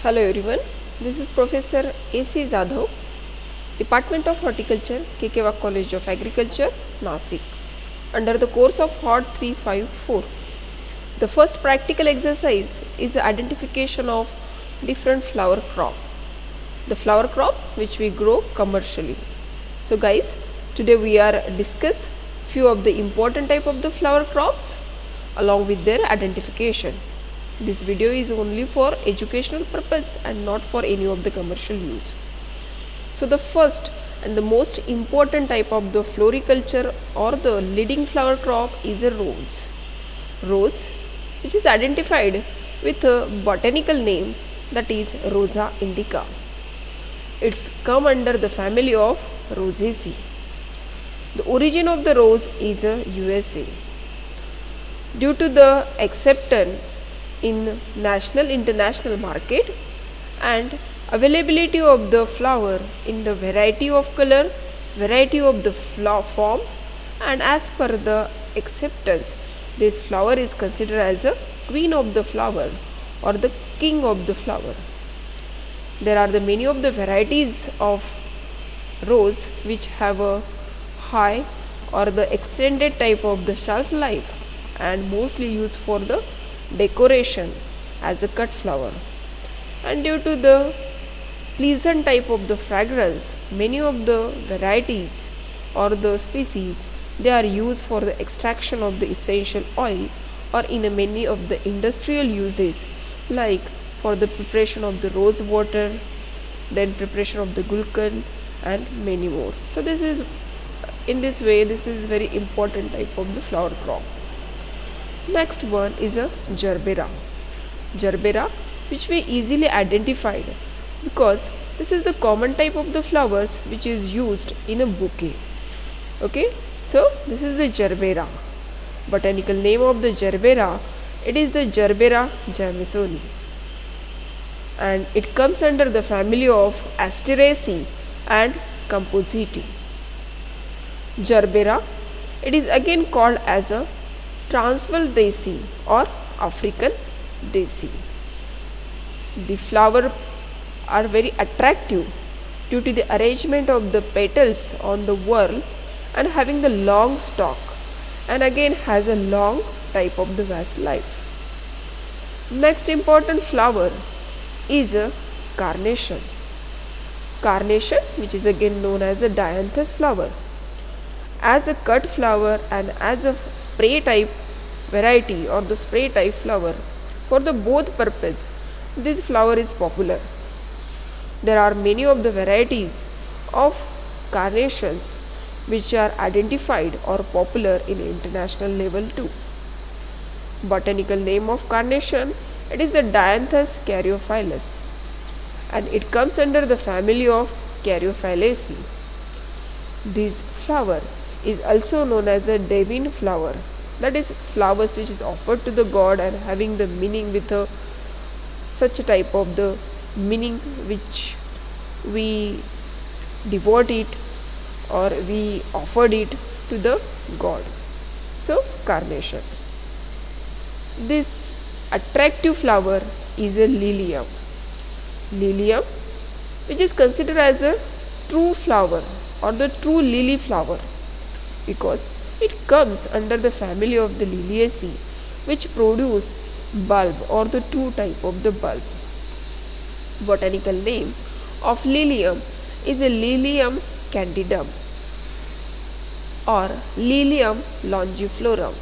Hello everyone, this is Professor A.C. Jadhav, Department of Horticulture, Kekewa College of Agriculture, Nasik, under the course of Hort 354. The first practical exercise is the identification of different flower crop. The flower crop which we grow commercially. So guys, today we are discuss few of the important type of the flower crops along with their identification. This video is only for educational purpose and not for any of the commercial use. So the first and the most important type of the floriculture or the leading flower crop is a rose. Rose, which is identified with a botanical name, that is Rosa indica. It's come under the family of Rosaceae. The origin of the rose is USA. Due to the acceptance in national international market and availability of the flower in the variety of color, variety of the flower forms, and as per the acceptance, this flower is considered as a queen of the flower or the king of the flower. There are the many of the varieties of rose which have a high or the extended type of the shelf life and mostly used for the decoration as a cut flower, and due to the pleasant type of the fragrance, many of the varieties or the species, they are used for the extraction of the essential oil or in a many of the industrial uses, like for the preparation of the rose water, then preparation of the gulkan and many more. So this is in this way, this is very important type of the flower crop. Next one is a gerbera. Gerbera, which we easily identified because this is the common type of the flowers which is used in a bouquet. Okay, so this is the gerbera. Botanical name of the gerbera, it is the Gerbera jamisoni, and it comes under the family of Asteraceae and Compositae. Gerbera, it is again called as a Transvaal Desi or African Desi. The flowers are very attractive due to the arrangement of the petals on the whorl and having the long stalk, and again has a long type of the vast life. Next important flower is a carnation. Carnation, which is again known as a dianthus flower. As a cut flower and as a spray type variety or the spray type flower, for the both purpose, this flower is popular. There are many of the varieties of carnations which are identified or popular in international level too. Botanical name of carnation, it is the Dianthus caryophyllus, and it comes under the family of Caryophyllaceae. This flower is also known as a divine flower, that is flowers which is offered to the god and having the meaning with a such a type of the meaning which we devote it or we offered it to the god. So carnation. This attractive flower is a lilium. Lilium, which is considered as a true flower or the true lily flower, because it comes under the family of the Liliaceae, which produce bulb or the two type of the bulb. Botanical name of lilium is a Lilium candidum or Lilium longiflorum.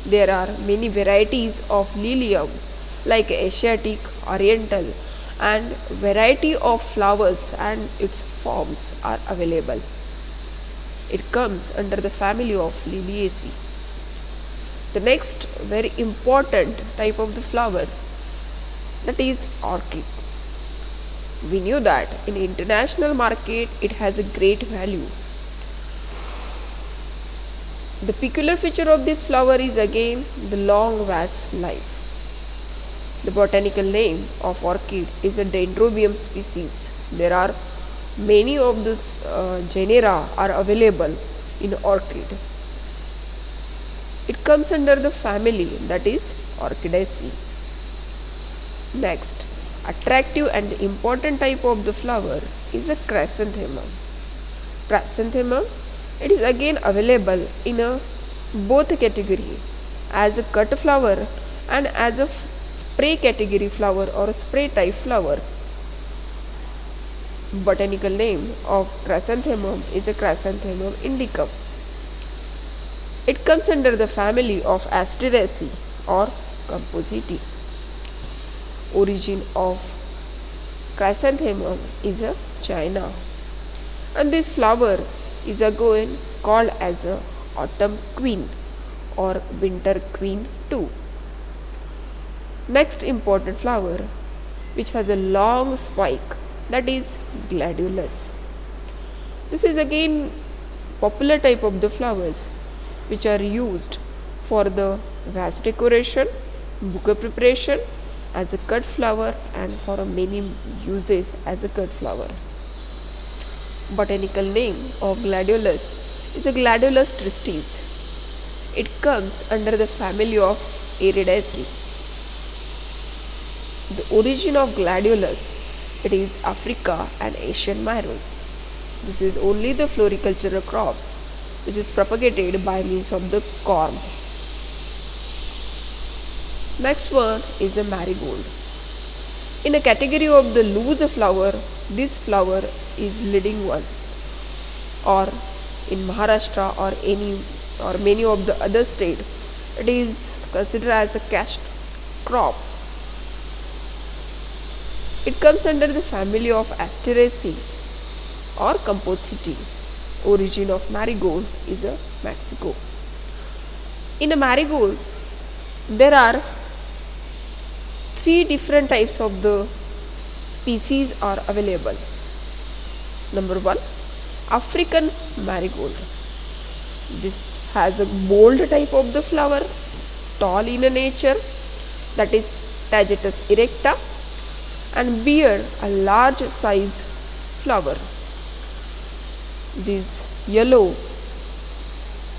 There are many varieties of lilium like Asiatic, Oriental, and variety of flowers and its forms are available. It comes under the family of Liliaceae. The next very important type of the flower, that is orchid. We knew that in international market it has a great value. The peculiar feature of this flower is again the long vast life. The botanical name of orchid is a Dendrobium species. There are many of these genera are available in orchid. It comes under the family, that is Orchidaceae. Next, attractive and important type of the flower is a chrysanthemum. Chrysanthemum, it is again available in a both category as a cut flower and as a spray category flower or a spray type flower. Botanical name of chrysanthemum is a Chrysanthemum indicum. It comes under the family of Asteraceae or Compositae. Origin of chrysanthemum is a China, and this flower is again called as a autumn queen or winter queen too. Next important flower which has a long spike, that is gladiolus. This is again popular type of the flowers which are used for the vase decoration, bouquet preparation, as a cut flower and for many uses as a cut flower. Botanical name of gladiolus is a Gladiolus tristis. It comes under the family of Iridaceae. The origin of gladiolus, it is Africa and Asian Minor. This is only the floricultural crops which is propagated by means of the corm. Next one is a marigold. In a category of the loose flower, this flower is leading one. Or in Maharashtra or many of the other states, it is considered as a cash crop. It comes under the family of Asteraceae or Compositae. Origin of marigold is a Mexico. In a marigold, there are three different types of the species are available. Number one, African marigold. This has a bold type of the flower, tall in nature, that is Tagetes erecta, and bear a large size flower. This yellow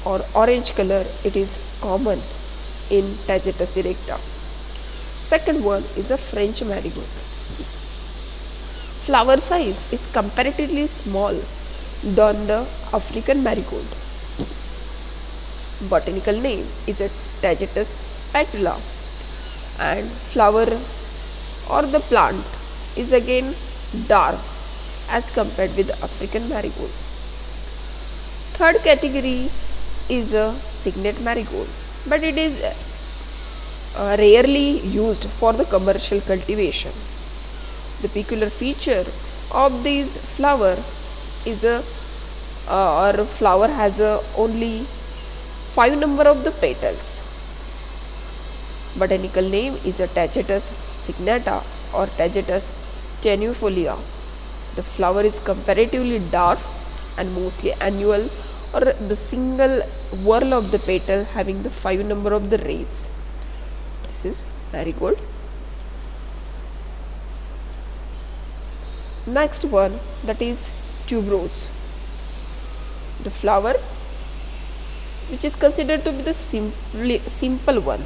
or orange color, it is common in Tagetes erecta. Second one is a French marigold. Flower size is comparatively small than the African marigold. Botanical name is a Tagetes patula, and flower or the plant is again dark as compared with the African marigold. Third category is a Signet marigold, but it is rarely used for the commercial cultivation. The peculiar feature of this flower is flower has only 5 number of the petals. Botanical name is a Tagetes signata or Tagetes tenuifolia. The flower is comparatively dark and mostly annual, or the single whorl of the petal having the 5 number of the rays. This is marigold. Next one, that is tuberose. The flower which is considered to be the simple one,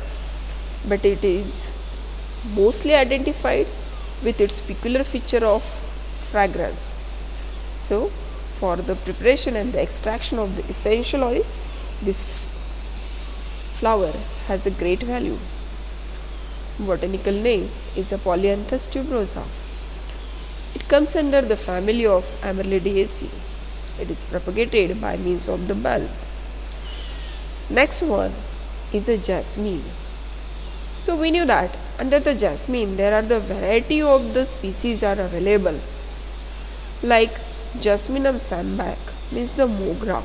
but it is mostly identified with its peculiar feature of fragrance. So for the preparation and the extraction of the essential oil, this flower has a great value. Botanical name is a Polyanthus tuberosa. It comes under the family of Amaryllidaceae. It is propagated by means of the bulb. Next one is a jasmine. So we knew that under the jasmine there are the variety of the species are available, like Jasminum sambac means the mogra,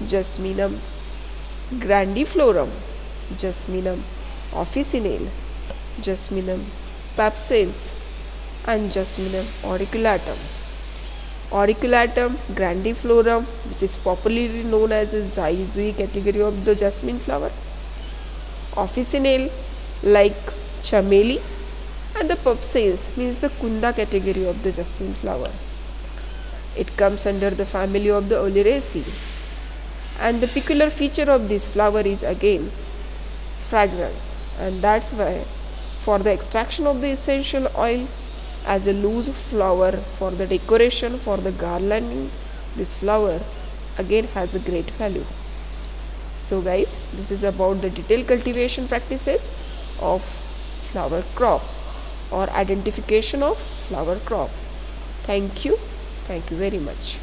Jasminum grandiflorum, Jasminum officinale, Jasminum papsens, and Jasminum auriculatum. Auriculatum grandiflorum, which is popularly known as a zygoi category of the jasmine flower. Officinale like chameli, and the papsens means the kunda category of the jasmine flower. It comes under the family of the Olyraceae, and the peculiar feature of this flower is again fragrance, and that's why for the extraction of the essential oil, as a loose flower for the decoration, for the garlanding. This flower again has a great value. So guys, this is about the detailed cultivation practices of flower crop or identification of flower crop. Thank you very much.